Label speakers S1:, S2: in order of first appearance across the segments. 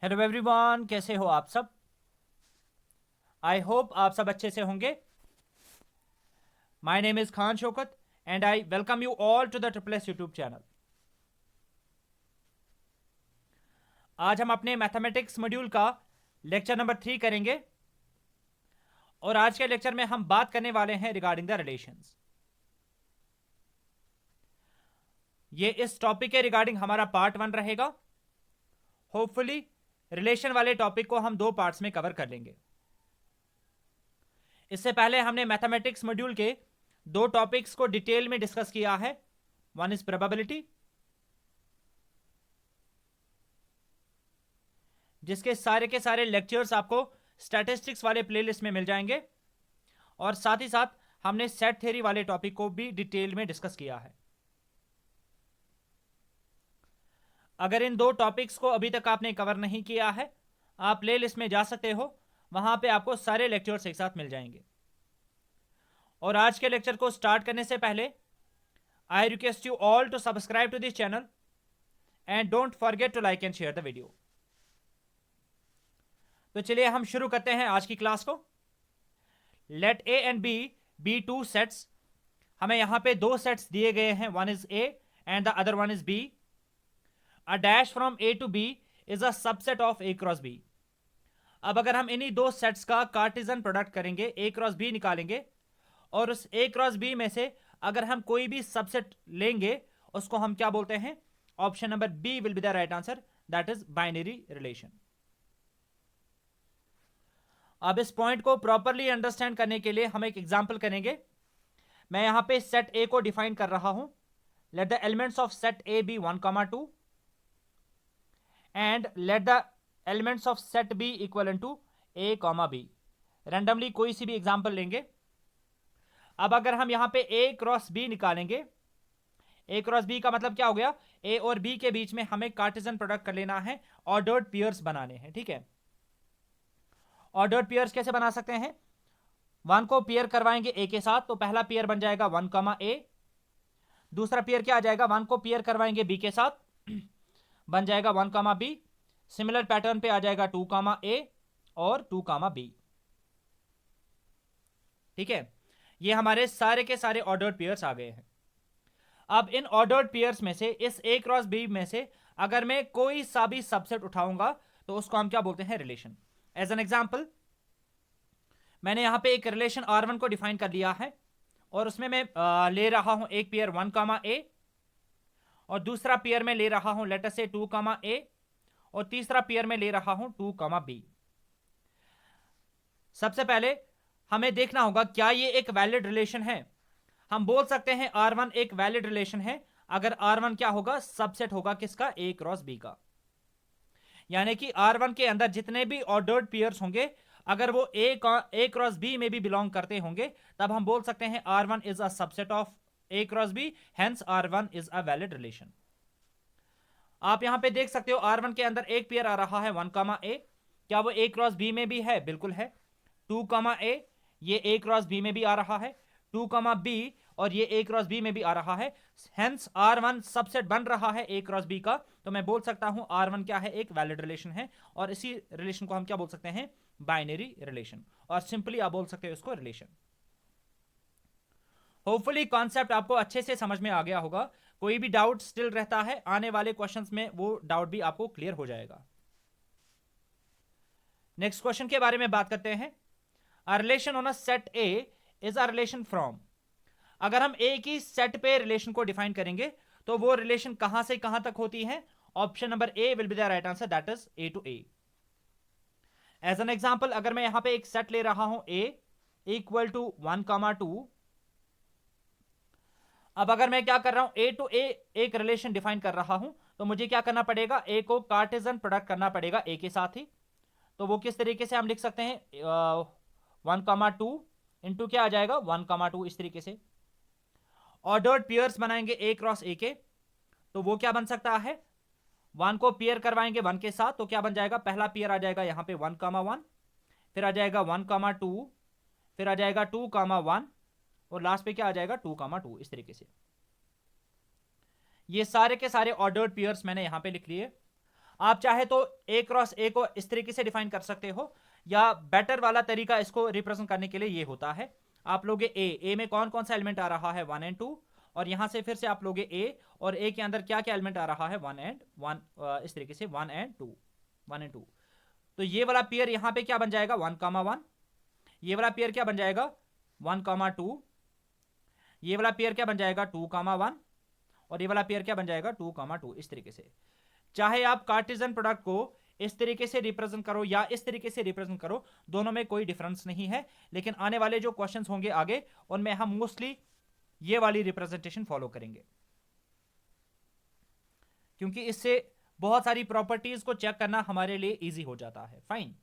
S1: Hello everyone, कैसे हो आप सब। आई होप आप सब अच्छे से होंगे। My name is Khan Shaukat and I welcome you all to the triple S YouTube channel. आज हम अपने मैथमेटिक्स मॉड्यूल का लेक्चर नंबर 3 करेंगे और आज के लेक्चर में हम बात करने वाले हैं रिगार्डिंग द रिलेशंस। ये इस टॉपिक के रिगार्डिंग हमारा पार्ट 1 रहेगा। होपफुली रिलेशन वाले टॉपिक को हम 2 पार्ट्स में कवर कर लेंगे। इससे पहले हमने मैथमेटिक्स मॉड्यूल के 2 टॉपिक्स को डिटेल में डिस्कस किया है। वन इज प्रोबेबिलिटी, जिसके सारे के सारे लेक्चर्स आपको स्टैटिस्टिक्स वाले प्लेलिस्ट में मिल जाएंगे, और साथ ही साथ हमने सेट थ्योरी वाले टॉपिक को भी डिटेल में डिस्कस किया है। अगर इन 2 टॉपिक्स को अभी तक आपने कवर नहीं किया है, आप प्लेलिस्ट में जा सकते हो, वहां पे आपको सारे लेक्चर्स एक साथ मिल जाएंगे। और आज के लेक्चर को स्टार्ट करने से पहले I request you all to subscribe to this channel and don't forget to like and share the video. तो चलिए हम शुरू करते हैं आज की क्लास को। Let A and B be 2 sets. हमें यहां पे 2 सेट्स दिए गए हैं, one is A and the other one is B. A dash from A to B is a subset of A cross B. अब अगर हम इन्हीं 2 सेट्स का कार्टेशियन प्रोडक्ट करेंगे, ए क्रॉस बी निकालेंगे, और उस ए क्रॉस बी में से अगर हम कोई भी सबसेट लेंगे, उसको हम क्या बोलते हैं? Option number B will be the right answer, that is binary relation. अब इस पॉइंट को प्रॉपरली अंडरस्टैंड करने के लिए हम एक एग्जांपल करेंगे। मैं यहां पे सेट ए को डिफाइन कर रहा हूं। Let the elements of set A be 1, 2 and let the elements of set B equal to A, B. Randomly कोई सी भी एग्जांपल लेंगे। अब अगर हम यहां पे ए क्रॉस बी निकालेंगे, ए क्रॉस बी का मतलब क्या हो गया? ए और बी के बीच में हमें कार्टेशियन प्रोडक्ट कर लेना है, ऑर्डर्ड पेयर्स बनाने हैं। ठीक है, ऑर्डर्ड पेयर्स कैसे बना सकते हैं? 1 को पेयर करवाएंगे ए के साथ, तो पहला पेयर बन जाएगा 1, ए। दूसरा पेयर क्या आ जाएगा? 1 को पेयर करवाएंगे बी के साथ, बन जाएगा 1, बी। सिमिलर पैटर्न पे आ जाएगा 2, ए और 2, बी। ठीक है, ये हमारे सारे के सारे ऑर्डर्ड पेयर्स आ गए हैं। अब इन ऑर्डर्ड पेयर्स में से, इस ए क्रॉस बी में से अगर मैं कोई सा भी सबसेट उठाऊंगा, तो उसको हम क्या बोलते हैं? रिलेशन। एज एन एग्जांपल, मैंने यहां पे एक रिलेशन R1 को डिफाइन कर लिया है, और उसमें मैं ले रहा हूं एक पेयर 1, ए, और दूसरा पेयर में ले रहा हूं लेटर से 2, ए, और तीसरा पेयर में ले रहा हूं 2, बी। सबसे पहले हमें देखना होगा क्या ये एक वैलिड रिलेशन है। हम बोल सकते हैं R1 एक वैलिड रिलेशन है अगर R1 क्या होगा? सबसेट होगा किसका? ए क्रॉस बी का। यानी कि R1 के अंदर जितने भी ऑर्डर्ड पेयर्स होंगे, अगर वो ए क्रॉस बी में भी बिलोंग करते होंगे, तब हम बोल सकते हैं R1 is a subset of A cross B, hence R1 is a valid relation. आप यहां पे देख सकते हो R1 के अंदर एक पेयर आ रहा है 1, ए। क्या वो ए क्रॉस बी में भी है? बिल्कुल है। 2, ए, ये ए क्रॉस बी में भी आ रहा है। 2, बी, और ये ए क्रॉस बी में भी आ रहा है। हेंस R1 सबसेट बन रहा है ए क्रॉस बी का, तो मैं बोल सकता हूं R1 क्या है? एक वैलिड रिलेशन है, और इसी रिलेशन को हम क्या बोल सकते हैं? बाइनरी रिलेशन, और सिंपली आप बोल सकते हो इसको रिलेशन। होपफुली कॉन्सेप्ट आपको अच्छे से समझ में आ गया होगा। कोई भी डाउट स्टिल रहता है, आने वाले क्वेश्चंस में वो डाउट भी आपको क्लियर हो जाएगा। नेक्स्ट क्वेश्चन के बारे में बात करते हैं। A relation on a set A is a relation from. अगर हम ए की सेट पे रिलेशन को डिफाइन करेंगे, तो वो रिलेशन कहां से कहां तक होती है? Option number A will be the right answer, that is A to A. As an example, अगर मैं यहां पे एक सेट ले रहा हूं ए इक्वल टू 1, 2। अब अगर मैं क्या कर रहा हूं? ए टू ए एक रिलेशन डिफाइन कर रहा हूं, तो मुझे क्या करना पड़ेगा? ए को कार्टेशियन प्रोडक्ट करना पड़ेगा ए के साथ ही। तो वो किस तरीके से हम लिख सकते हैं? 1, 2 इंटू क्या आ जाएगा? 1, 2, इस तरीके से। ऑर्डर्ड पेयर्स बनाएंगे ए क्रॉस ए के, तो वो क्या बन सकता है? 1 को पेयर करवाएंगे 1 के साथ, तो क्या बन जाएगा? पहला पेयर आ जाएगा यहां पे 1, 1, फिर आ जाएगा 1, 2, फिर आ जाएगा 2, 1, और लास्ट पे क्या आ जाएगा? 2, 2, इस तरीके से। ये सारे के सारे ऑर्डर्ड पेयर्स मैंने यहां पे लिख लिए। आप चाहे तो ए क्रॉस ए को इस तरीके से डिफाइन कर सकते हो, या बेटर वाला तरीका इसको रिप्रेजेंट करने के लिए ये होता है, आप लोगे ए में कौन कौन सा एलिमेंट आ रहा है 1 एंड 2, और यहां से फिर से आप लोगे ए, और ए के अंदर क्या क्या एलिमेंट आ रहा है 1 एंड 1, इस तरीके से 1 एंड 2, 1 एंड 2। तो ये वाला पेयर यहां पे क्या बन जाएगा 1,1, ये वाला पेयर क्या बन जाएगा 1,2, ये वाला पेयर क्या बन जाएगा 2,1, और ये वाला पेयर क्या बन जाएगा 2,2। इस तरीके से चाहे आप कार्टेशियन प्रोडक्ट को इस तरीके से रिप्रेजेंट करो या इस तरीके से रिप्रेजेंट करो, दोनों में कोई डिफरेंस नहीं है। लेकिन आने वाले जो क्वेश्चंस होंगे आगे, उनमें हम मोस्टली ये वाली रिप्रेजेंटेशन फॉलो करेंगे, क्योंकि इससे बहुत सारी प्रॉपर्टीज को चेक करना हमारे लिए इजी हो जाता है। फाइन।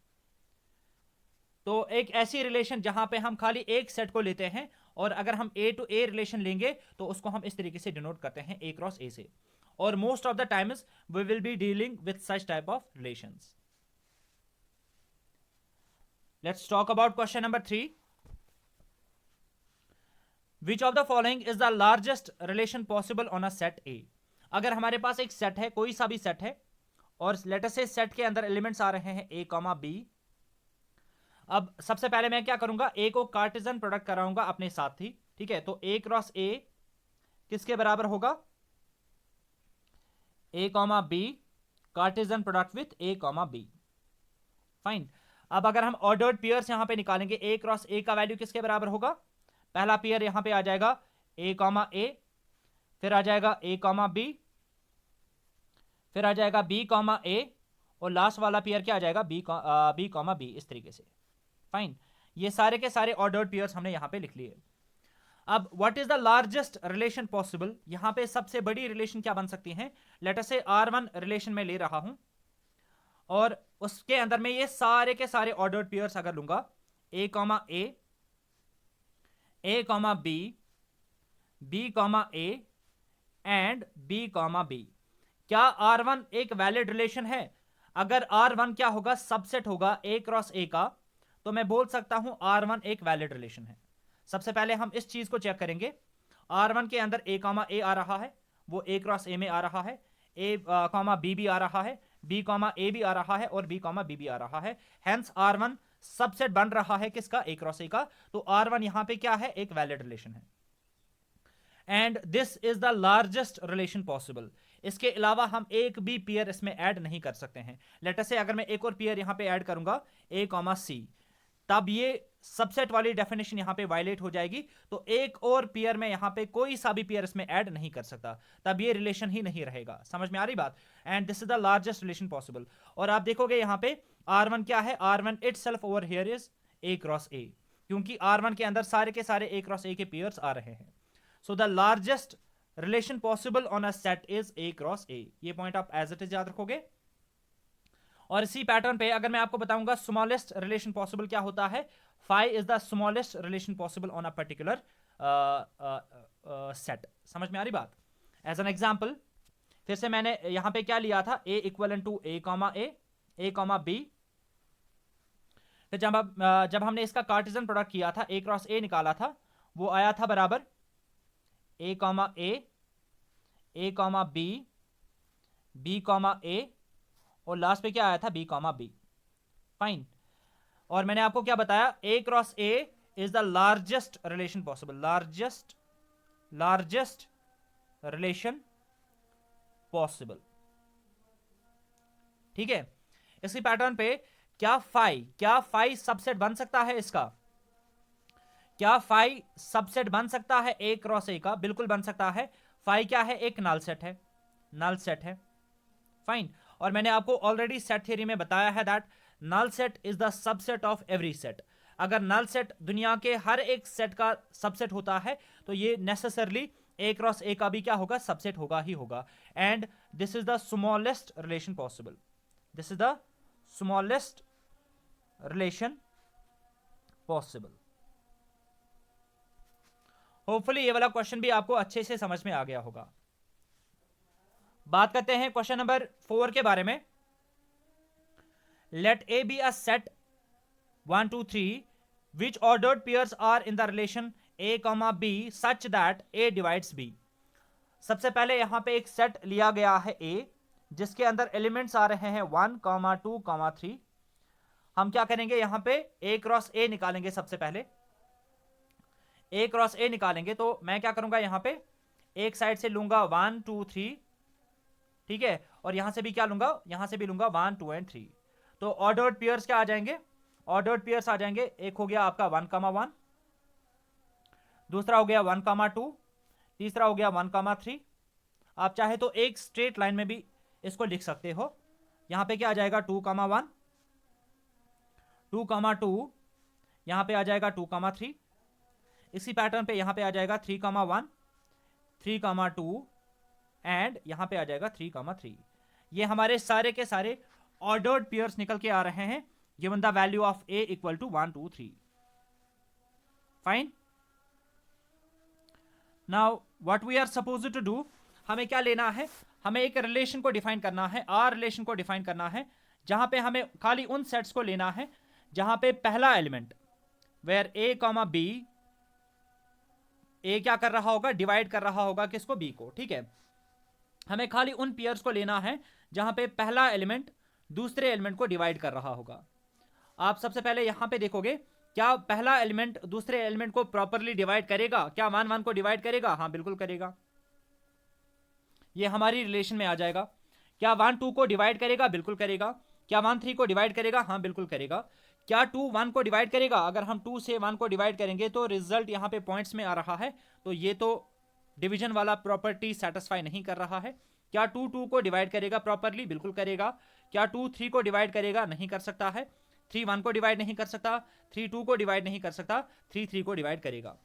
S1: तो एक ऐसी रिलेशन जहां पे हम खाली एक सेट को लेते हैं, और अगर हम ए टू ए रिलेशन लेंगे तो उसको हम इस तरीके से डिनोट करते हैं ए क्रॉस ए से, और most of the times we will be dealing with such type of relations. Let's talk about question number 3। Which of the following is the largest relation possible on a set A. अगर हमारे पास एक set है, कोई सा भी set है, और letter से सेट के अंदर एलिमेंट्स आ रहे हैं ए कॉमा बी। अब सबसे पहले मैं क्या करूंगा, ए को कार्टेशियन प्रोडक्ट कराऊंगा अपने साथ ही, ठीक है। तो ए क्रॉस ए किसके बराबर होगा, A comma B, Cartesian product with A comma B. Fine. अब अगर हम ऑर्डर्ड पेयर्स यहां पे निकालेंगे, ए क्रॉस ए का वैल्यू किसके बराबर होगा, पहला पेयर यहां पे आ जाएगा ए कॉमा ए, फिर आ जाएगा ए कॉमा बी, फिर आ जाएगा बी कॉमा ए, और लास्ट वाला पेयर क्या आ जाएगा बी कॉमा बी, इस तरीके से। फाइन। ये सारे के सारे ऑर्डर्ड पेयर्स हमने यहां पे लिख लिए। अब what is the largest relation possible, यहां पे सबसे बड़ी रिलेशन क्या बन सकती है। लेट अस से R1 रिलेशन में ले रहा हूं, और उसके अंदर में ये सारे के सारे ऑर्डर्ड पेयर्स अगर लूंगा, A comma A comma B comma A and B comma B, क्या R1 एक वैलिड रिलेशन है। अगर R1 क्या होगा, सबसेट होगा ए क्रॉस ए का, तो मैं बोल सकता हूं R1 एक वैलिड रिलेशन है। सबसे पहले हम इस चीज को चेक करेंगे, R1 के अंदर ए कॉमा ए आ रहा है, वो ए क्रॉस ए में आ रहा है, ए कॉमा बी भी आ रहा है, बी कॉमा ए भी आ रहा है, और बी कॉमा बी भी आ रहा है। हेंस R1 सबसेट बन रहा है किसका, ए क्रॉस ए का। तो R1 यहां पे क्या है, एक वैलिड रिलेशन है, and this is the largest relation possible. इसके अलावा हम एक भी पेयर इसमें ऐड नहीं कर सकते हैं। लेट अस से अगर मैं एक और पेयर यहां पे ऐड करूंगा ए कॉमा सी, तब ये सबसेट वाली डेफिनेशन यहां पे वायलेट हो जाएगी। तो एक और पेयर में यहां पे कोई सा भी पेयर इसमें ऐड नहीं कर सकता, तब ये रिलेशन ही नहीं रहेगा। समझ में आ रही बात। And this is the largest relation possible. और आप देखोगे यहां पे R1 क्या है, R1 itself over here is a cross ए, क्योंकि R1 के अंदर सारे के सारे ए क्रॉस ए के पेयर्स आ रहे हैं। So the largest relation possible on a set is a cross ए। ये पॉइंट आप एज इट इज याद रखोगे। और इसी पैटर्न पे अगर मैं आपको बताऊंगा स्मॉलेस्ट रिलेशन पॉसिबल क्या होता है, phi is the smallest relation possible on a particular set. समझ में आ रही बात। एज एन एग्जांपल, फिर से मैंने यहां पे क्या लिया था, A equal to A comma B. फिर जब हमने इसका कार्टेशियन प्रोडक्ट किया था, ए क्रॉस ए निकाला था, वो आया था बराबर ए कॉमा बी कॉमा ए, और लास्ट पे क्या आया था, बी कॉमा बी। फाइन। और मैंने आपको क्या बताया, A cross A is the largest relation possible, largest relation possible. ठीक है। इसी पैटर्न पे क्या फाई सबसेट बन सकता है इसका, क्या फाई सबसेट बन सकता है ए क्रॉस ए का, बिल्कुल बन सकता है। फाई क्या है, एक नल सेट है। फाइन। और मैंने आपको ऑलरेडी सेट थ्योरी में बताया है that null set is the subset of every set. अगर नल सेट दुनिया के हर एक सेट का सबसेट होता है, तो ये नेसेसरली ए क्रॉस ए का भी क्या होगा, सबसेट होगा ही होगा। And this is the smallest relation possible, this is the smallest relation possible. Hopefully ये वाला क्वेश्चन भी आपको अच्छे से समझ में आ गया होगा। बात करते हैं क्वेश्चन नंबर 4 के बारे में। Let A B a set 1 2 3 which ordered pairs are in the relation A comma B such that A divides B. सबसे पहले यहां पे एक सेट लिया गया है ए, जिसके अंदर एलिमेंट्स आ रहे हैं 1, 2, 3, हम क्या करेंगे यहां पे A क्रॉस A निकालेंगे। सबसे पहले A क्रॉस A निकालेंगे तो मैं क्या करूंगा, यहां पे एक साइड से लूंगा 1, 2, 3, ठीक है, और यहां से भी क्या लूंगा, यहां से भी लूंगा 1, 2 एंड 3। तो ऑर्डर्ड पेयर्स क्या आ जाएंगे, ऑर्डर्ड पेयर्स आ जाएंगे। एक हो गया आपका 1, 1, दूसरा हो गया 1, 2, तीसरा हो गया 1, 3। आप चाहे तो एक स्ट्रेट लाइन में भी इसको लिख सकते हो। यहां पे क्या आ जाएगा 2, 1, 2, 2, यहां पे आ जाएगा 2, 3। इसी पैटर्न पे यहां पे आ जाएगा 3, 1, 3, 2 एंड यहां पे आ जाएगा 3, 3। ये हमारे सारे के सारे ऑर्डर्ड पेयर्स निकल के आ रहे हैं given the value of A equal to 1, 2, 3। Fine. Now what we are supposed to do, हमें क्या लेना है, हमें एक रिलेशन को डिफाइन करना है, आर रिलेशन को डिफाइन करना है, जहां पे हमें खाली उन सेट्स को लेना है जहां पे पहला एलिमेंट वेयर A, B, ए क्या कर रहा होगा, डिवाइड कर रहा होगा किसको, बी को। ठीक है, हमें खाली उन पेयर्स को लेना है जहां पे पहला एलिमेंट दूसरे एलिमेंट को डिवाइड कर रहा होगा। आप सबसे पहले यहां पे देखोगे, क्या पहला एलिमेंट दूसरे एलिमेंट को प्रॉपरली डिवाइड करेगा, क्या 1, 1 को डिवाइड करेगा, हाँ बिल्कुल करेगा, ये हमारी रिलेशन में आ जाएगा। क्या 1, 2 को डिवाइड करेगा, बिल्कुल करेगा। क्या 1, 3 को डिवाइड करेगा, हाँ बिल्कुल करेगा। क्या 2, 1 को डिवाइड करेगा, अगर हम 2 से 1 को डिवाइड करेंगे तो रिजल्ट यहां पे पॉइंट्स में आ रहा है, तो ये तो डिवीजन वाला प्रॉपर्टी सेटिस्फाई नहीं कर रहा है। क्या 2, 2 को डिवाइड करेगा प्रॉपरली, बिल्कुल करेगा। क्या 2, 3 को डिवाइड करेगा, नहीं कर सकता है। 3, 1 को डिवाइड नहीं कर सकता, 3, 2 को डिवाइड नहीं कर सकता, 3, 3 को डिवाइड करेगा।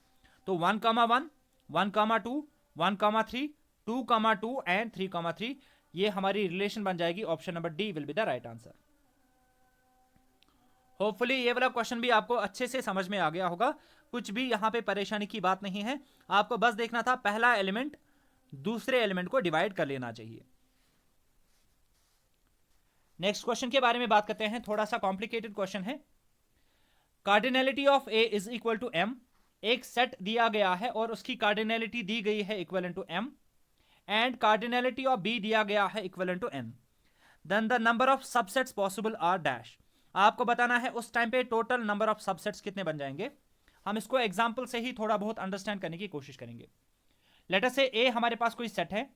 S1: तो 1, 1, 1, 2, 1, 3, 2, 2 एंड 3, 3, ये हमारी रिलेशन बन जाएगी। Option number D will be the right answer. Hopefully ये वाला क्वेश्चन भी आपको अच्छे से समझ में आ गया होगा, कुछ भी यहां पे परेशानी की बात नहीं है। आपको बस देखना था पहला एलिमेंट दूसरे एलिमेंट को डिवाइड कर लेना चाहिए। नेक्स्ट क्वेश्चन के बारे में बात करते हैं, थोड़ा सा कॉम्प्लिकेटेड क्वेश्चन है। Cardinality of A is equal to M, एक सेट दिया गया है और उसकी कार्डिनलिटी दी गई है equal to M, and cardinality of B दिया गया है equal to N, then the number of subsets possible are dash. आपको बताना है उस टाइम पे टोटल नंबर ऑफ सबसेट्स कितने बन जाएंगे। हम इसको एग्जांपल से ही थोड़ा बहुत अंडरस्टैंड करने की कोशिश करेंगे। लेट अस से ए हमारे पास कोई सेट है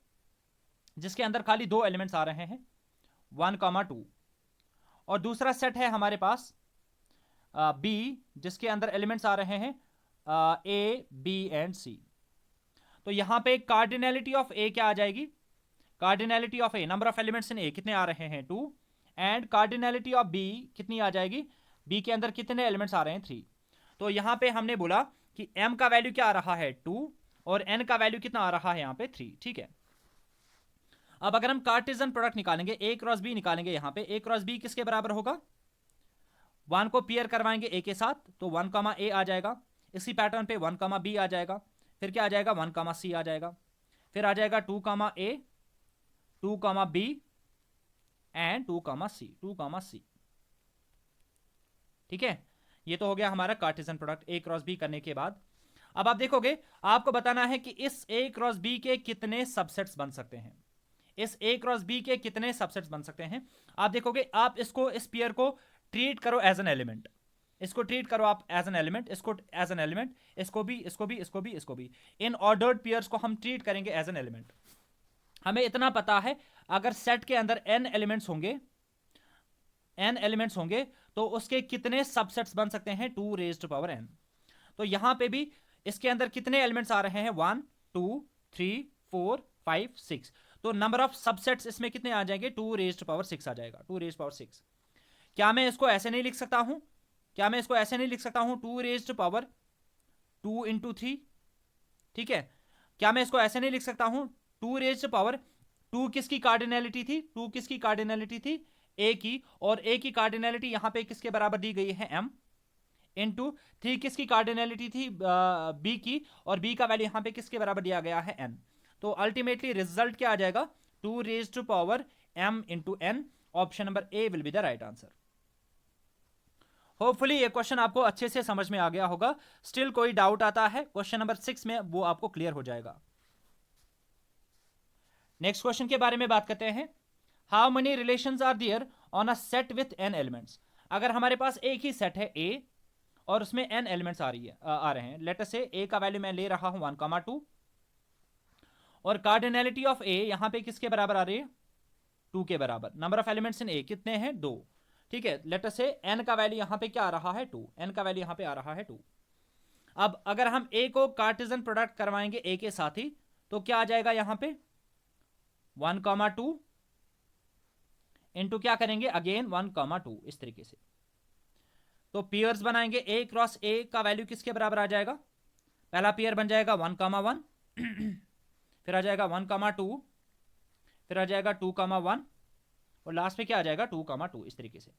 S1: जिसके अंदर खाली 2 एलिमेंट्स आ रहे हैं 1, 2, और दूसरा सेट है हमारे पास बी जिसके अंदर एलिमेंट्स आ रहे हैं ए, बी एंड सी। तो यहां पे कार्डिनलिटी ऑफ ए क्या आ जाएगी, cardinality of A, number of elements in A कितने आ रहे हैं 2, एंड कार्डिनलिटी ऑफ बी कितनी आ जाएगी, बी के अंदर कितने एलिमेंट्स आ रहे हैं 3। तो यहां पे हमने बोला कि m का वैल्यू क्या आ रहा है 2 और n का वैल्यू कितना आ रहा है यहां पे 3। ठीक है, अब अगर हम कार्टेशियन प्रोडक्ट निकालेंगे, a क्रॉस b निकालेंगे, यहां पे a क्रॉस b किसके बराबर होगा, 1 को पेयर करवाएंगे a के साथ तो 1, a आ जाएगा। इसी पैटर्न पे 1, b आ जाएगा, फिर क्या आ जाएगा 1, c आ जाएगा, फिर आ जाएगा 2, a, 2, b एंड 2, c। ठीक है, ये तो हो गया हमारा Cartesian product A cross B करने के बाद। अब आप देखोगे, आपको बताना है कि इस ए क्रॉस बी के कितने सबसेट्स बन सकते हैं, इस ए क्रॉस बी के कितने सबसेट्स बन सकते हैं। आप देखोगे, आप इसको इस पेयर को ट्रीट करो एज एन एलिमेंट, इसको ट्रीट करो आप एज एन एलिमेंट, इसको एज एन एलिमेंट, इसको भी, इसको भी, इसको भी, इसको भी, इन ऑर्डर्ड पेयर्स को हम ट्रीट करेंगे एज एन एलिमेंट। हमें इतना पता है, अगर सेट के अंदर n एलिमेंट्स होंगे तो उसके कितने सबसेट्स बन सकते हैं 2 रेज्ड टू पावर n। तो यहां पे भी इसके अंदर कितने एलिमेंट्स आ रहे हैं 1, 2, 3, 4, 5, 6। तो नंबर ऑफ सबसेट्स इसमें कितने आ जाएंगे 2 रेज्ड टू पावर 6 आ जाएगा, 2 रेज्ड पावर 6। क्या मैं इसको ऐसे नहीं लिख सकता हूं, 2 रेज्ड टू पावर 2 इंटू 3। ठीक है, क्या मैं इसको ऐसे नहीं लिख सकता हूं 2 रेज्ड टू पावर 2 किसकी कार्डिनलिटी थी, 2 किसकी कार्डिनलिटी थी, ए की, और ए की कार्डिनलिटी यहां पे किसके बराबर दी गई है m, इंटू 3 किसकी कार्डिनलिटी थी बी की, और बी का वैल्यू यहां पे किसके बराबर दिया गया है n। तो अल्टीमेटली रिजल्ट क्या आ जाएगा 2 raised to power m into n। Option number A will be the right answer. Hopefully ये क्वेश्चन आपको अच्छे से समझ में आ गया होगा। स्टिल कोई डाउट आता है क्वेश्चन नंबर 6 में, वो आपको क्लियर हो जाएगा। नेक्स्ट क्वेश्चन के बारे में बात करते हैं। How many relations are there on a set with n elements. अगर हमारे पास एक ही सेट है A और उसमें n एलिमेंट्स आ रहे हैं, लेट अस से A का वैल्यू मैं ले रहा हूं 1,2 और कार्डिनैलिटी ऑफ A यहां पे किसके बराबर आ रही है, 2 के बराबर। Number of elements in A कितने हैं, 2। ठीक है, लेट अस से n का वैल्यू यहां पे क्या आ रहा है, 2। n का वैल्यू यहां पे आ रहा है 2। अब अगर हम A को कार्टेशियन प्रोडक्ट करवाएंगे A के साथ ही, तो क्या आ जाएगा यहां पे 1,2 इंटू क्या करेंगे अगेन 1,2, इस तरीके से। तो पेयर्स बनाएंगे, A क्रॉस A का वैल्यू किसके बराबर आ जाएगा, पहला पेयर बन जाएगा 1,1 फिर आ जाएगा 1,2 फिर आ जाएगा 2,1 और लास्ट में क्या आ जाएगा 2,2, इस तरीके से।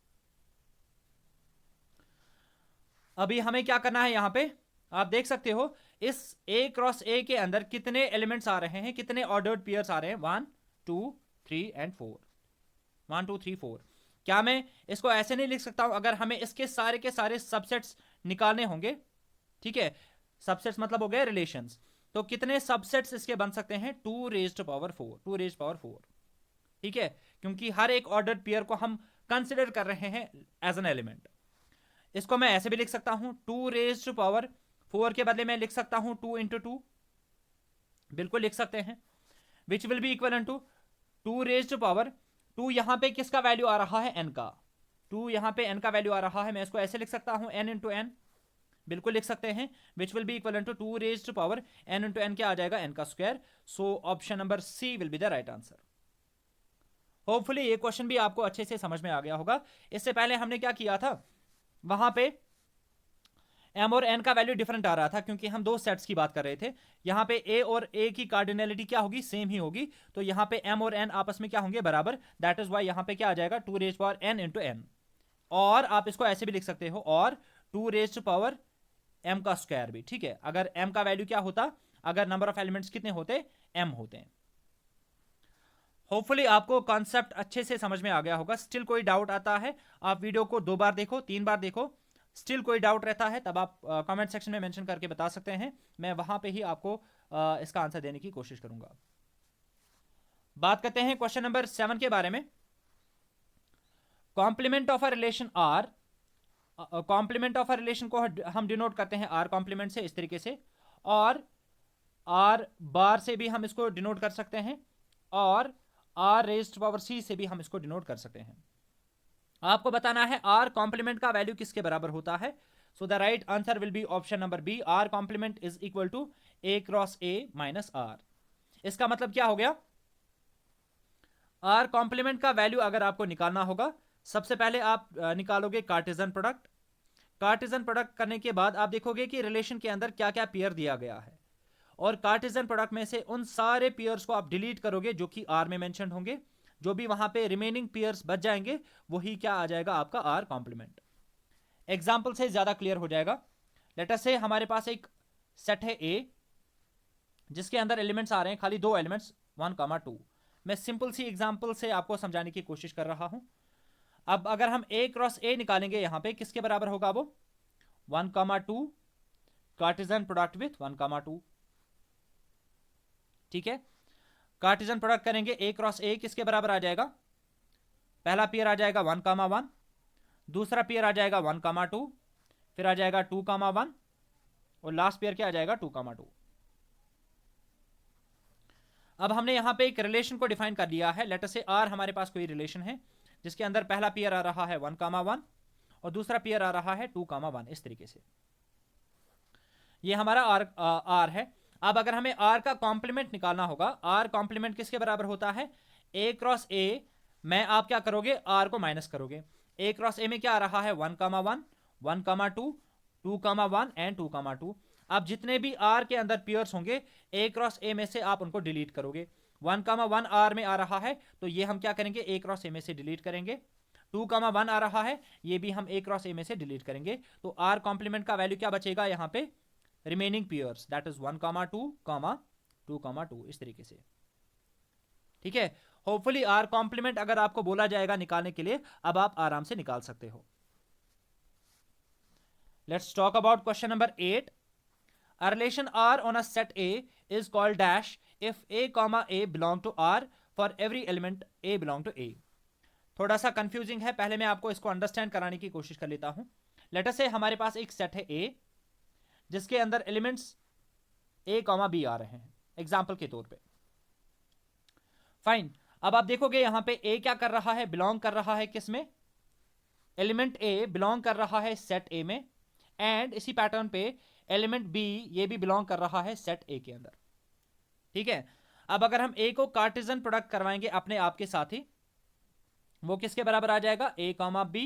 S1: अभी हमें क्या करना है, यहां पे आप देख सकते हो इस A क्रॉस A के अंदर कितने एलिमेंट्स आ रहे हैं, कितने ऑर्डर्ड पेयर्स आ रहे हैं, 1 2 3 एंड 4, 1 2 3 4। क्या मैं इसको ऐसे नहीं लिख सकता हूं, अगर हमें इसके सारे के सारे सबसेट्स निकालने होंगे, ठीक है, सबसेट्स मतलब हो गए रिलेशंस, तो कितने सबसेट्स इसके बन सकते हैं, 2 रेज्ड पावर 4, 2 रेज्ड पावर 4। ठीक है, क्योंकि हर एक ऑर्डर्ड पेयर को हम कंसिडर कर रहे हैं एज एन एलिमेंट। इसको मैं ऐसे भी लिख सकता हूं, 2 रेज्ड पावर 4 के बदले में लिख सकता हूं 2 इंटू 2, बिल्कुल लिख सकते हैं, which will be equal to 2 raised power 2, यहां पे किसका वैल्यू आ रहा है, n का, 2 यहां पे n का वैल्यू आ रहा है, मैं इसको ऐसे लिख सकता हूं n इंटू n, बिल्कुल लिख सकते हैं, which will be equal to 2 raised power n into n, क्या आ जाएगा n का square. So option number C will be the right answer. Hopefully ये क्वेश्चन भी आपको अच्छे से समझ में आ गया होगा। इससे पहले हमने क्या किया था, वहां पे m और n का वैल्यू डिफरेंट आ रहा था क्योंकि हम दो सेट्स की बात कर रहे थे। यहां पे a और a की कार्डिनैलिटी क्या होगी, सेम ही होगी, तो यहां पे m और n आपस में क्या होंगे, बराबर। दैट इज वाई यहां पे क्या आ जाएगा 2 raise power n into n, और आप इसको ऐसे भी लिख सकते हो, और 2 रेज पावर m का स्क्वायर भी। ठीक है, अगर m का वैल्यू क्या होता, अगर नंबर ऑफ एलिमेंट्स कितने होते, m होते हैं। होपफुली आपको कॉन्सेप्ट अच्छे से समझ में आ गया होगा। स्टिल कोई डाउट आता है, आप वीडियो को 2 बार देखो, 3 बार देखो, स्टिल कोई डाउट रहता है तब आप कमेंट सेक्शन में मेंशन करके बता सकते हैं, मैं वहां पे ही आपको इसका आंसर देने की कोशिश करूंगा। बात करते हैं क्वेश्चन नंबर 7 के बारे में। Complement of a relation R, complement of a relation को हम डिनोट करते हैं आर कॉम्प्लीमेंट से, इस तरीके से, और आर बार से भी हम इसको डिनोट कर सकते हैं, और आर रेज्ड पावर सी से भी हम इसको डिनोट कर सकते हैं। आपको बताना है आर कॉम्प्लीमेंट का वैल्यू किसके बराबर होता है। So the right answer will be option number B, R complement is equal to A cross A minus R. इसका मतलब क्या हो गया, आर कॉम्प्लीमेंट का वैल्यू अगर आपको निकालना होगा, सबसे पहले आप निकालोगे कार्टेशियन प्रोडक्ट। कार्टेशियन प्रोडक्ट करने के बाद आप देखोगे कि रिलेशन के अंदर क्या क्या पेयर दिया गया है, और कार्टेशियन प्रोडक्ट में से उन सारे पेयर्स को आप डिलीट करोगे जो कि आर में मेंशन होंगे, जो भी वहां पे रिमेनिंग पेयर्स बच जाएंगे वही क्या आ जाएगा, आपका आर कॉम्प्लीमेंट। एग्जाम्पल से ज्यादा क्लियर हो जाएगा। लेट अस से हमारे पास एक सेट है ए जिसके अंदर एलिमेंट्स आ रहे हैं खाली 2 एलिमेंट्स 1,2। मैं सिंपल सी एग्जाम्पल से आपको समझाने की कोशिश कर रहा हूं। अब अगर हम ए क्रॉस ए निकालेंगे, यहां पे किसके बराबर होगा वो, 1,2 कार्टेशियन प्रोडक्ट विथ 1,2। ठीक है, कार्टेशियन प्रोडक्ट करेंगे, ए क्रॉस ए किसके बराबर आ जाएगा, पहला पेयर आ जाएगा 1,1, दूसरा पेयर आ जाएगा 1,2, फिर आ जाएगा 2,1 और लास्ट पेयर क्या आ जाएगा 2,2। अब हमने यहां पे एक रिलेशन को डिफाइन कर लिया है। लेट अस से आर हमारे पास कोई रिलेशन है जिसके अंदर पहला पेयर आ रहा है 1,1 और दूसरा पेयर आ रहा है 2,1, इस तरीके से। ये हमारा आर है। अब अगर हमें आर का कॉम्प्लीमेंट निकालना होगा, आर कॉम्प्लीमेंट किसके बराबर होता है, ए क्रॉस ए में आप क्या करोगे, आर को माइनस करोगे। ए क्रॉस ए में क्या आ रहा है 1,1 1,2 2,1 एंड 2,2। अब जितने भी आर के अंदर पेयर्स होंगे ए क्रॉस ए में से आप उनको डिलीट करोगे। 1,1 आर में आ रहा है तो ये हम क्या करेंगे, ए क्रॉस ए में से डिलीट करेंगे। 2,1 आ रहा है, ये भी हम ए क्रॉस ए में से डिलीट करेंगे। तो आर कॉम्प्लीमेंट का वैल्यू क्या बचेगा यहाँ पे, रिमेनिंग पेयर्स, दैट इज 1,2 2,2, इस तरीके से। ठीक है, होपफुली आर कॉम्प्लीमेंट अगर आपको बोला जाएगा निकालने के लिए, अब आप आराम से निकाल सकते हो। Let's talk about question number 8। A relation R on a set A is called dash if A comma A belong to R for every element A belong to A. थोड़ा सा कंफ्यूजिंग है, पहले मैं आपको इसको अंडरस्टैंड कराने की कोशिश कर लेता हूं। लेट अस से हमारे पास एक सेट है ए, जिसके अंदर एलिमेंट्स ए कॉमा बी आ रहे हैं एग्जाम्पल के तौर पे। फाइन, अब आप देखोगे यहां पे ए क्या कर रहा है, बिलोंग कर रहा है किसमें, एलिमेंट ए बिलोंग कर रहा है सेट ए में, एंड इसी पैटर्न पे एलिमेंट बी ये भी बिलोंग कर रहा है सेट ए के अंदर। ठीक है, अब अगर हम ए को कार्टेशियन प्रोडक्ट करवाएंगे अपने आप के साथ ही, वो किसके बराबर आ जाएगा, ए कॉमा बी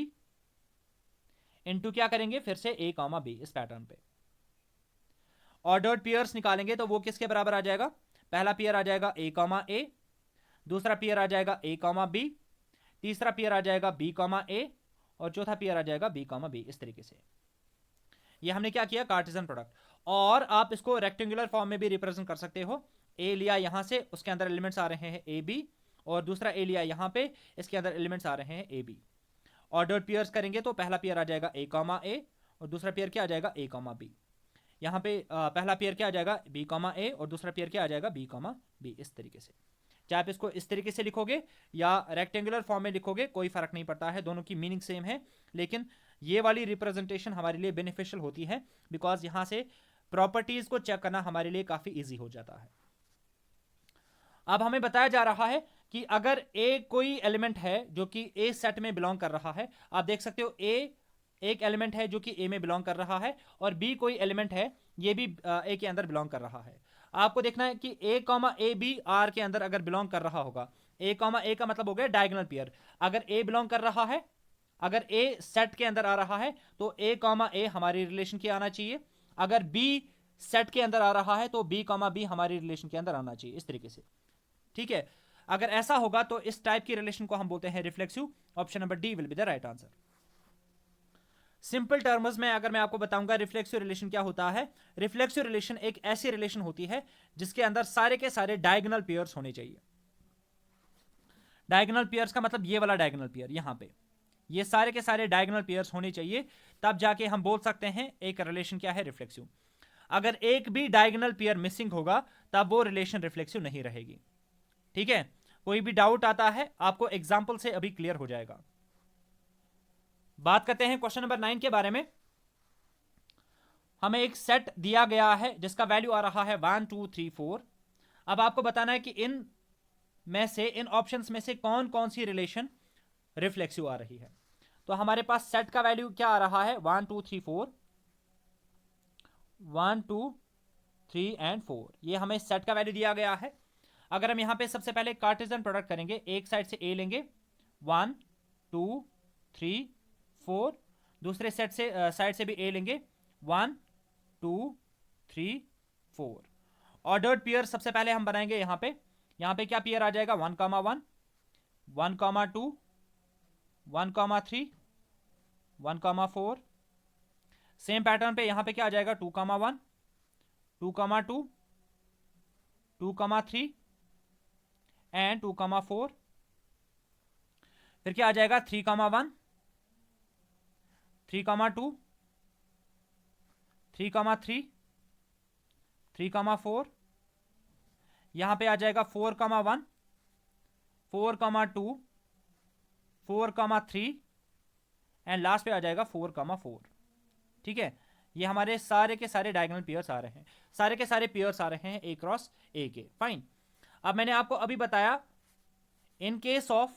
S1: इनटू क्या करेंगे फिर से ए कॉमा बी, इस पैटर्न पे ऑर्डर्ड पेयर्स निकालेंगे तो वो किसके बराबर आ जाएगा, पहला पेयर आ जाएगा ए कॉमा ए, दूसरा पेयर आ जाएगा ए कॉमा बी, तीसरा पेयर आ जाएगा बी कॉमा ए, और चौथा पेयर आ जाएगा बी कॉमा बी। इस तरीके से ये हमने क्या किया, कार्टेशियन प्रोडक्ट। और आप इसको रेक्टेंगुलर फॉर्म में भी रिप्रेजेंट कर सकते हो, ए लिया यहां से, उसके अंदर एलिमेंट्स आ रहे हैं ए बी, और दूसरा ए लिया यहां पे, इसके अंदर एलिमेंट्स आ रहे हैं ए बी। ऑर्डर्ड पेयर्स करेंगे तो पहला पेयर आ जाएगा ए कॉमा ए, और दूसरा पेयर क्या आ जाएगा, ए कॉमा बी। यहाँ पे पहला पेयर क्या आ जाएगा, बी कॉमा ए, और दूसरा पेयर क्या आ जाएगा, बी कॉमा बी। इस तरीके से चाहे आप इसको इस तरीके से लिखोगे या रेक्टेंगुलर फॉर्म में लिखोगे, कोई फर्क नहीं पड़ता है, दोनों की मीनिंग सेम है। लेकिन ये वाली रिप्रेजेंटेशन हमारे लिए बेनिफिशियल होती है, बिकॉज यहां से प्रॉपर्टीज को चेक करना हमारे लिए काफी इजी हो जाता है। अब हमें बताया जा रहा है कि अगर ए कोई एलिमेंट है जो कि ए सेट में बिलोंग कर रहा है, आप देख सकते हो ए एक एलिमेंट है जो कि ए में बिलोंग कर रहा है, और बी कोई एलिमेंट है ये भी ए के अंदर बिलोंग कर रहा है। आपको देखना है कि ए कॉमा ए बी आर के अंदर अगर बिलोंग कर रहा होगा, ए कॉमा ए का मतलब हो गया डायगोनल पेयर। अगर ए बिलोंग कर रहा है, अगर ए सेट के अंदर आ रहा है तो ए कॉमा ए हमारी रिलेशन के आना चाहिए, अगर बी सेट के अंदर आ रहा है तो बी कॉमा बी हमारी रिलेशन के अंदर आना चाहिए, इस तरीके से। ठीक है, अगर ऐसा होगा तो इस टाइप की रिलेशन को हम बोलते हैं reflexive. Option number D will be the right answer. Simple terms में अगर मैं आपको बताऊंगा रिफ्लेक्सिव रिलेशन क्या होता है, रिफ्लेक्सिव रिलेशन एक ऐसी रिलेशन होती है जिसके अंदर सारे के सारे डायगोनल पेयर्स होने चाहिए। डायगोनल पेयर्स का मतलब ये वाला डायगोनल पेयर, यहां पे ये सारे के सारे डायगोनल पेयर्स होने चाहिए, तब जाके हम बोल सकते हैं एक रिलेशन क्या है, रिफ्लेक्सिव। अगर एक भी डायगोनल पेयर मिसिंग होगा तब वो रिलेशन रिफ्लेक्सिव नहीं रहेगी। ठीक है, कोई भी डाउट आता है आपको एग्जाम्पल से अभी क्लियर हो जाएगा। बात करते हैं क्वेश्चन नंबर 9 के बारे में। हमें एक सेट दिया गया है जिसका वैल्यू आ रहा है 1 2 3 4। अब आपको बताना है कि इन में से, इन ऑप्शंस में से कौन कौन सी रिलेशन रिफ्लेक्सिव आ रही है। तो हमारे पास सेट का वैल्यू क्या आ रहा है, 1 2 3 4, 1 2 3 एंड 4, ये हमें सेट का वैल्यू दिया गया है। अगर हम यहां पे सबसे पहले कार्टेशियन प्रोडक्ट करेंगे, एक साइड से ए लेंगे 1 2 3 4, दूसरे सेट से साइड से भी ए लेंगे 1 2 3 4। ऑर्डर्ड पेयर सबसे पहले हम बनाएंगे यहां पे क्या पेयर आ जाएगा, 1 comma 1, 1 comma 2, 1 comma 3, 1 comma 4। Same pattern पे यहां पे क्या आ जाएगा, 2 comma 1, 2 comma 2, 2 comma 3 and 2 comma 4। फिर क्या आ जाएगा, 3 कॉमा 1, 3 कॉमा 2, 3 कॉमा 3, 3 कॉमा 4। यहां पे आ जाएगा 4 comma 1, 4 comma 2, 4 comma 3 and last पे आ जाएगा 4 कॉमा 4। ठीक है, ये हमारे सारे के सारे डायगोनल पेयर्स आ रहे हैं, सारे के सारे पेयर्स आ रहे हैं ए क्रॉस ए के। फाइन, अब मैंने आपको अभी बताया in case of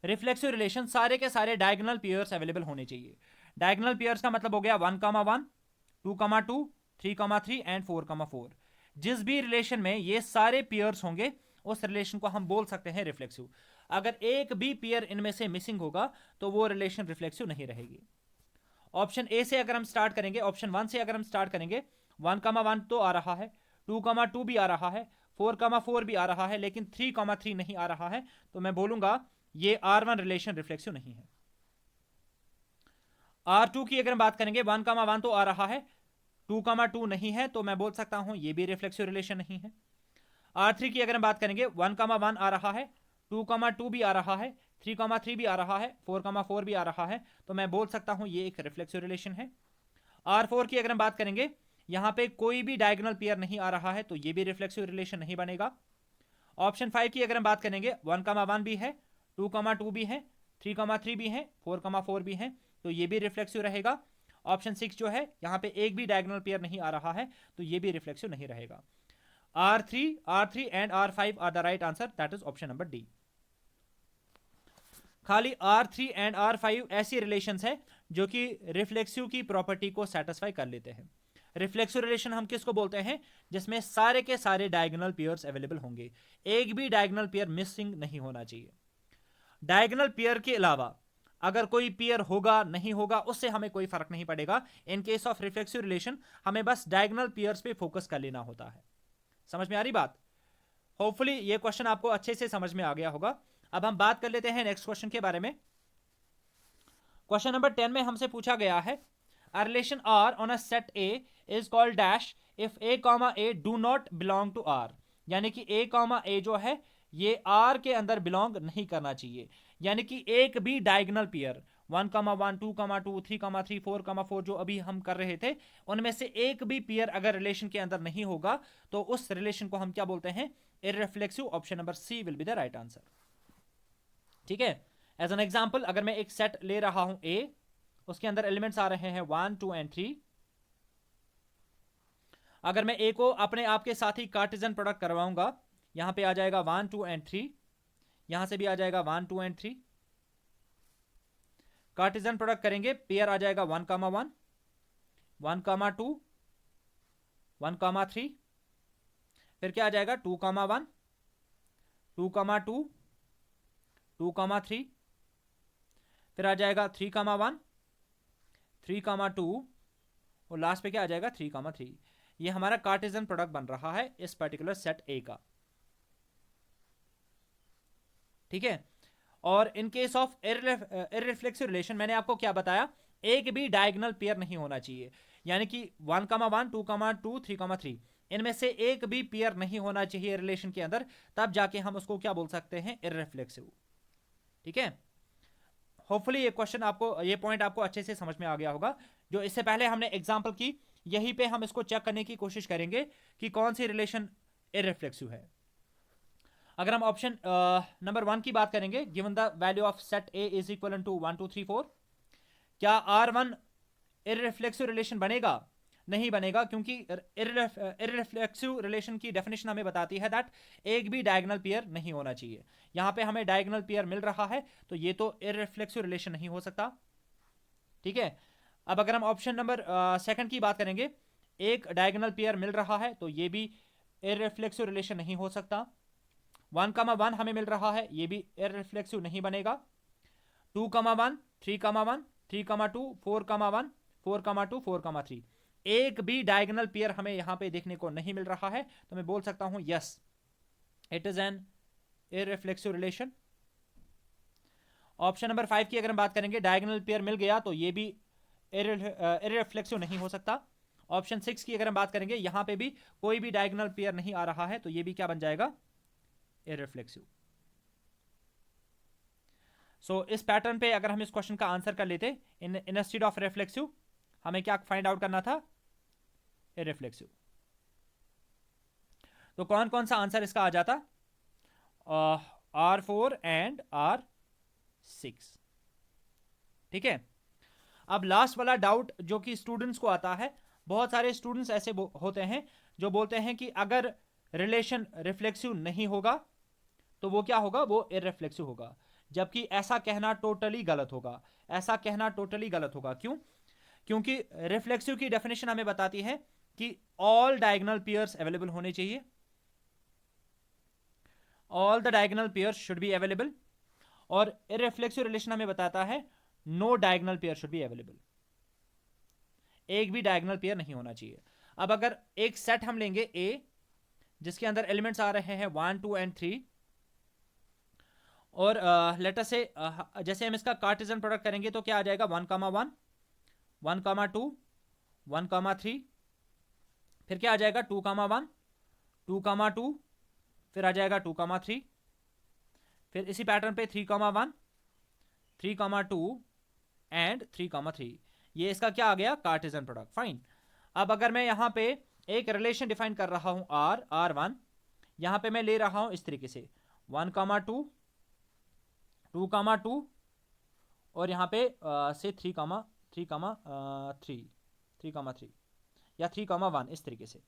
S1: reflexive relation सारे के सारे डायगोनल पेयर्स अवेलेबल होने चाहिए। डायगोनल पेयर्स का मतलब हो गया 1 comma 1, 2 comma 2, 3 comma 3 and 4 comma 4। जिस भी रिलेशन में ये सारे पेयर्स होंगे उस रिलेशन को हम बोल सकते हैं रिफ्लेक्सिव। अगर एक भी पेयर इनमें से मिसिंग होगा तो वो रिलेशन रिफ्लेक्सिव नहीं रहेगी। ऑप्शन ए से अगर हम स्टार्ट करेंगे, ऑप्शन 1 से अगर हम स्टार्ट करेंगे, 1 कॉमा 1 तो आ रहा है, 2 कॉमा 2 भी आ रहा है, 4 कॉमा 4 भी आ रहा है, लेकिन 3 कॉमा 3 नहीं आ रहा है, तो मैं बोलूंगा ये R1 रिलेशन रिफ्लेक्सिव नहीं है। R2 की अगर हम बात करेंगे, 1 कॉमा 1 तो आ रहा है, 2 कॉमा 2 नहीं है, तो मैं बोल सकता हूं ये भी रिफ्लेक्सिव रिलेशन नहीं है। R3 की अगर हम बात करेंगे, 1 कॉमा 1 आ रहा है, 2 कॉमा 2 भी आ रहा है, 3 कॉमा 3 भी आ रहा है, 4 कॉमा 4 भी आ रहा है, तो मैं बोल सकता हूं ये एक रिफ्लेक्सिव रिलेशन है। R4 की अगर हम बात करेंगे, यहां पे कोई भी डायगोनल पेयर नहीं आ रहा है, तो ये भी रिफ्लेक्सिव रिलेशन नहीं बनेगा। ऑप्शन 5 की अगर हम बात करेंगे, 1 कॉमा 1 भी है, 2,2 भी है, 3,3 भी है, 4,4 भी है, तो ये भी रिफ्लेक्सिव रहेगा। ऑप्शन 6 जो है यहाँ पे एक भी डायगोनल पेयर नहीं आ रहा है, तो ये भी रिफ्लेक्सिव नहीं रहेगा। R3 and R5 are the right answer, that is option number D. खाली R3 एंड R5 ऐसी रिलेशंस है जो कि रिफ्लेक्सिव की प्रॉपर्टी को सेटिस्फाई कर लेते हैं। रिफ्लेक्सिव रिलेशन हम किसको बोलते हैं? जिसमें सारे के सारे डायगोनल पेयर्स अवेलेबल होंगे, एक भी डायगोनल पेयर मिसिंग नहीं होना चाहिए। डायगोनल पेयर के अलावा अगर कोई पेयर होगा नहीं होगा उससे हमें कोई फर्क नहीं पड़ेगा। In case of reflexive relation हमें बस डायगोनल पेयर्स पे फोकस कर लेना होता है। समझ में आ रही बात? होपफुली ये क्वेश्चन आपको अच्छे से समझ में आ गया होगा। अब हम बात कर लेते हैं नेक्स्ट क्वेश्चन के बारे में। क्वेश्चन नंबर 10 में हमसे पूछा गया है, a relation R on a set A is called dash if A comma A do not belong to R. यानी कि ए कॉमा ए जो है ये आर के अंदर बिलोंग नहीं करना चाहिए। यानी कि एक भी डायगोनल पेयर 1,1, 2,2, 3,3, 4,4 जो अभी हम कर रहे थे, उनमें से एक भी पेयर अगर रिलेशन के अंदर नहीं होगा तो उस रिलेशन को हम क्या बोलते हैं? Irreflexive. Option number C will be the right answer. ठीक है, एज एन एग्जाम्पल अगर मैं एक सेट ले रहा हूं ए, उसके अंदर एलिमेंट्स आ रहे हैं 1, 2 एंड 3। अगर मैं ए को अपने आप के साथ ही कार्टेशियन प्रोडक्ट करवाऊंगा, यहां पे आ जाएगा 1, 2 एंड 3, यहां से भी आ जाएगा 1, 2 एंड 3। कार्टेशियन प्रोडक्ट करेंगे, पेयर आ जाएगा 1,1, 1,2, 1,3, फिर क्या आ जाएगा 2,1, 2,2, 2,3, फिर आ जाएगा 3,1, 3,2 और लास्ट पे क्या आ जाएगा 3,3। ये हमारा कार्टेशियन प्रोडक्ट बन रहा है इस पर्टिकुलर सेट ए का। ठीक है, और in case of irreflexive relation मैंने आपको क्या बताया? एक भी डायगोनल पेयर नहीं होना चाहिए। यानी कि 1,1, 2,2, 3,3 इनमें से एक भी पेयर नहीं होना चाहिए रिलेशन के अंदर, तब जाके हम उसको क्या बोल सकते हैं? इररिफ्लेक्सिव। ठीक है, होपफुली ये क्वेश्चन आपको, ये पॉइंट आपको अच्छे से समझ में आ गया होगा। जो इससे पहले हमने एग्जांपल की, यहीं पे हम इसको चेक करने की कोशिश करेंगे कि कौन सी रिलेशन इररिफ्लेक्सिव है। अगर हम ऑप्शन नंबर 1 की बात करेंगे, given the value of set A is equal to 1, 2, 3, 4, क्या R1 इररिफ्लेक्सिव रिलेशन बनेगा? नहीं बनेगा, क्योंकि इररिफ्लेक्सिव रिलेशन की डेफिनेशन हमें बताती है दैट एक भी डायगोनल पेयर नहीं होना चाहिए। यहां पे हमें डायगोनल पेयर मिल रहा है, तो ये तो इररिफ्लेक्सिव रिलेशन नहीं हो सकता। ठीक है, अब अगर हम ऑप्शन नंबर 2 की बात करेंगे, एक डायगोनल पेयर मिल रहा है, तो ये भी इररिफ्लेक्सिव रिलेशन नहीं हो सकता। 1,1 हमें मिल रहा है, ये भी इररिफ्लेक्सिव नहीं बनेगा। 2,1, 3,1, 3,2, 4,1, 4,2, 4,3 एक भी डायगोनल पेयर हमें यहां पे देखने को नहीं मिल रहा है, तो मैं बोल सकता हूं yes, it is an irreflexive relation. Option number 5 की अगर हम बात करेंगे, डायगोनल पेयर मिल गया तो ये भी इररिफ्लेक्सिव नहीं हो सकता। ऑप्शन 6 की अगर हम बात करेंगे, यहां पे भी कोई भी डायगोनल पेयर नहीं आ रहा है, तो ये भी क्या बन जाएगा? इररिफ्लेक्सिव। सो इस पैटर्न पे अगर हम इस क्वेश्चन का आंसर कर लेते, इंस्टेड ऑफ रिफ्लेक्सिव हमें क्या फाइंड आउट करना था? इररिफ्लेक्सिव। तो कौन कौन सा आंसर इसका आ जाता? R4 and R6। ठीक है, अब लास्ट वाला डाउट जो कि स्टूडेंट्स को आता है, बहुत सारे स्टूडेंट्स ऐसे होते हैं जो बोलते हैं कि अगर रिलेशन रिफ्लेक्सिव नहीं होगा तो वो क्या होगा? वो इररिफ्लेक्सिव होगा। जबकि ऐसा कहना टोटली गलत होगा। ऐसा कहना टोटली गलत होगा। क्यों? क्योंकि रिफ्लेक्सिव की डेफिनेशन हमें बताती है कि ऑल डायगोनल पेयर्स अवेलेबल होने चाहिए, all the diagonal pairs should be available, और इररिफ्लेक्सिव रिलेशन हमें बताता है no diagonal pair should be available, एक भी डायगोनल पेयर नहीं होना चाहिए। अब अगर एक सेट हम लेंगे ए, जिसके अंदर एलिमेंट्स आ रहे हैं 1, 2 एंड 3, और लेटर से जैसे हम इसका कार्टेशियन प्रोडक्ट करेंगे तो क्या आ जाएगा? 1,1, 1,2, 1,3, फिर क्या आ जाएगा? 2,1, 2,2, फिर आ जाएगा 2,3, फिर इसी पैटर्न पे 3,1, 3,2 एंड 3,3। ये इसका क्या आ गया? Cartesian product. फाइन। अब अगर मैं यहां पे एक रिलेशन डिफाइन कर रहा हूं R1, यहां पे मैं ले रहा हूं इस तरीके से 1,2, 2, और यहाँ पे से 3, 3 या 3, 1 इस तरीके से।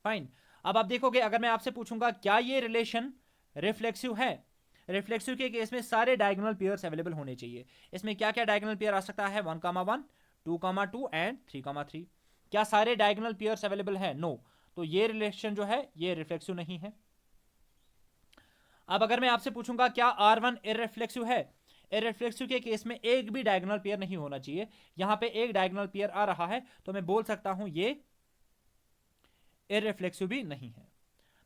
S1: फाइन। अब आप देखोगे अगर मैं आपसे पूछूंगा क्या ये रिलेशन रिफ्लेक्सिव है, रिफ्लेक्सिव के केस में सारे डायगोनल पेयर्स अवेलेबल होने चाहिए। इसमें क्या क्या डायगोनल पेयर आ सकता है? 1, 1, 2, 2 एंड 3, 3। क्या सारे डायगोनल पेयर्स अवेलेबल है? नो। तो ये रिलेशन जो है ये रिफ्लेक्सिव नहीं है। अब अगर मैं आपसे पूछूंगा क्या R1 इररिफ्लेक्सिव है, इररिफ्लेक्सिव के केस में एक भी डायगोनल पेयर नहीं होना चाहिए। यहां पे एक डायगोनल पेयर आ रहा है तो मैं बोल सकता हूं ये इररिफ्लेक्सिव भी नहीं है।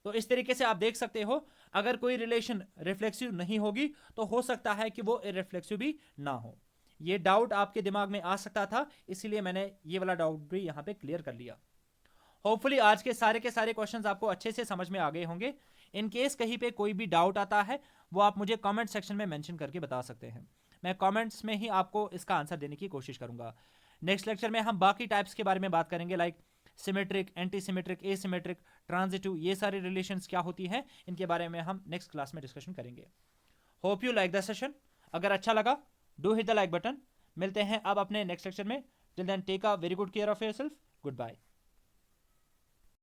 S1: तो इस तरीके से आप देख सकते हो अगर कोई रिलेशन रिफ्लेक्सिव नहीं होगी तो हो सकता है कि वो इररिफ्लेक्सिव भी ना हो। ये डाउट आपके दिमाग में आ सकता था, इसीलिए मैंने ये वाला डाउट भी यहां पे क्लियर कर लिया। होपफुली आज के सारे क्वेश्चंस आपको अच्छे से समझ में आ गए होंगे। इन केस कहीं पे कोई भी डाउट आता है वो आप मुझे कमेंट सेक्शन में मेंशन करके बता सकते हैं। मैं कमेंट्स में ही आपको इसका आंसर देने की कोशिश करूंगा। नेक्स्ट लेक्चर में हम बाकी टाइप्स के बारे में बात करेंगे, like symmetric, anti symmetric, asymmetric, transitive, ये सारी रिलेशंस क्या होती हैं, इनके बारे में हम नेक्स्ट क्लास में डिस्कशन करेंगे। Hope you like the session. अगर अच्छा लगा do hit the like button. मिलते हैं अब अपने नेक्स्ट लेक्चर में। Till then take a very good care of yourself. Good bye.